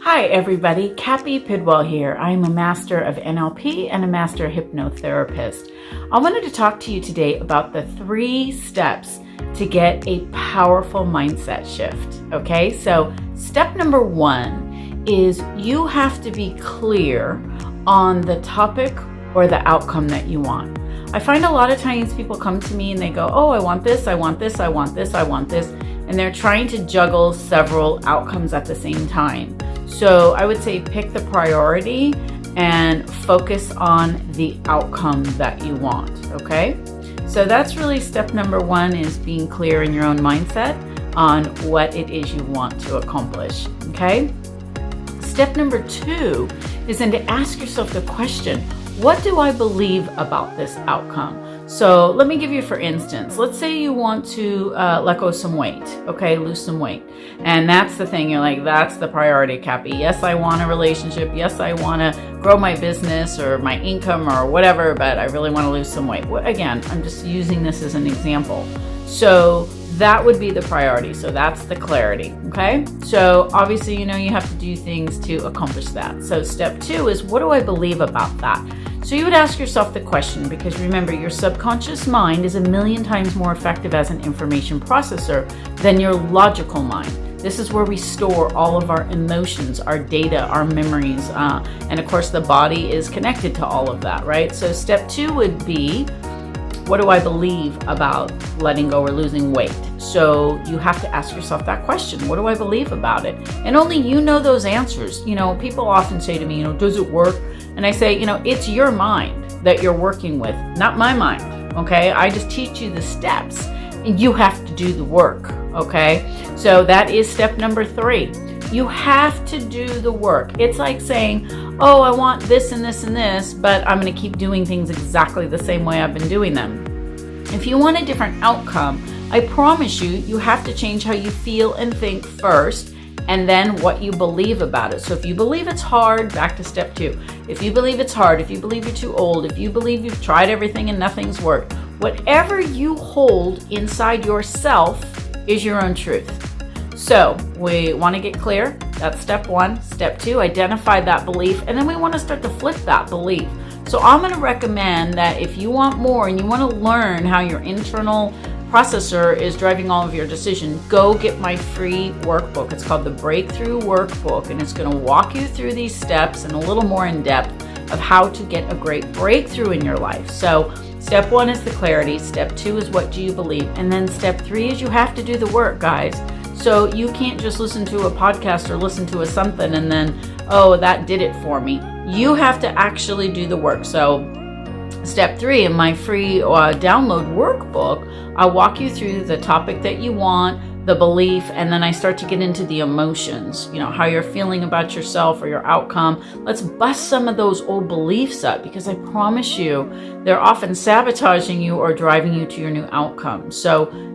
Hi everybody, Cappi Pidwell here. I'm a Master of NLP and a Master Hypnotherapist. I wanted to talk to you today about the 3 steps to get a powerful mindset shift. Okay, so step number 1 is you have to be clear on the topic or the outcome that you want. I find a lot of times people come to me and they go, oh, I want this, I want this, I want this, I want this, and they're trying to juggle several outcomes at the same time. So I would say pick the priority and focus on the outcome that you want, okay? So that's really step number 1, is being clear in your own mindset on what it is you want to accomplish, okay? Step number 2 is then to ask yourself the question, what do I believe about this outcome? So let me give you, for instance, let's say you want to let go some weight, okay, lose some weight. And that's the thing, you're like, that's the priority, Cappi. Yes, I want a relationship. Yes, I want to grow my business or my income or whatever, but I really want to lose some weight. Well, again, I'm just using this as an example. So that would be the priority. So that's the clarity, okay? So obviously, you know, you have to do things to accomplish that. So step 2 is, what do I believe about that? So you would ask yourself the question, because remember, your subconscious mind is 1,000,000 times more effective as an information processor than your logical mind. This is where we store all of our emotions, our data, our memories, and of course the body is connected to all of that, right? So step 2 would be, what do I believe about letting go or losing weight? So you have to ask yourself that question. What do I believe about it? And only you know those answers. You know, people often say to me, you know, does it work? And I say, you know, it's your mind that you're working with, not my mind, okay? I just teach you the steps and you have to do the work, okay? So that is step number 3. You have to do the work. It's like saying, oh, I want this and this and this, but I'm going to keep doing things exactly the same way I've been doing them. If you want a different outcome, I promise you, you have to change how you feel and think first, and then what you believe about it. So if you believe it's hard, back to step 2. If you believe it's hard, if you believe you're too old, if you believe you've tried everything and nothing's worked, whatever you hold inside yourself is your own truth. So we want to get clear. That's step 1. Step 2, identify that belief, and then we want to start to flip that belief. So I'm going to recommend that if you want more and you want to learn how your internal processor is driving all of your decision, go get my free workbook. It's called the Breakthrough Workbook, and it's going to walk you through these steps and a little more in depth of how to get a great breakthrough in your life. So step 1 is the clarity. Step 2 is what do you believe? And then step 3 is you have to do the work, guys. So you can't just listen to a podcast or listen to a something and then, oh, that did it for me. You have to actually do the work. So step 3 in my free download workbook, I'll walk you through the topic that you want, the belief, and then I start to get into the emotions, you know, how you're feeling about yourself or your outcome. Let's bust some of those old beliefs up, because I promise you, they're often sabotaging you or driving you to your new outcome. So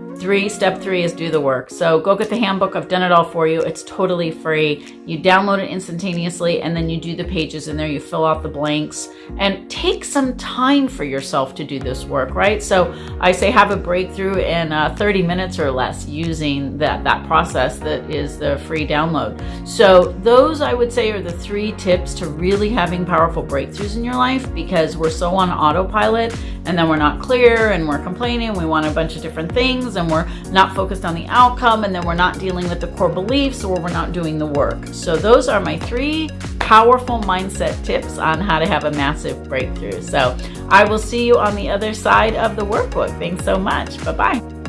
step 3 is do the work. So go get the handbook. I've done it all for you. It's totally free. You download it instantaneously, and then you do the pages in there. You fill out the blanks and take some time for yourself to do this work, right? So I say have a breakthrough in 30 minutes or less using that process that is the free download. So those, I would say, are the 3 tips to really having powerful breakthroughs in your life, because we're so on autopilot, and then we're not clear, and we're complaining. We want a bunch of different things, and we're not focused on the outcome, and then we're not dealing with the core beliefs, or we're not doing the work. So those are my 3 powerful mindset tips on how to have a massive breakthrough. So I will see you on the other side of the workbook. Thanks so much. Bye-bye.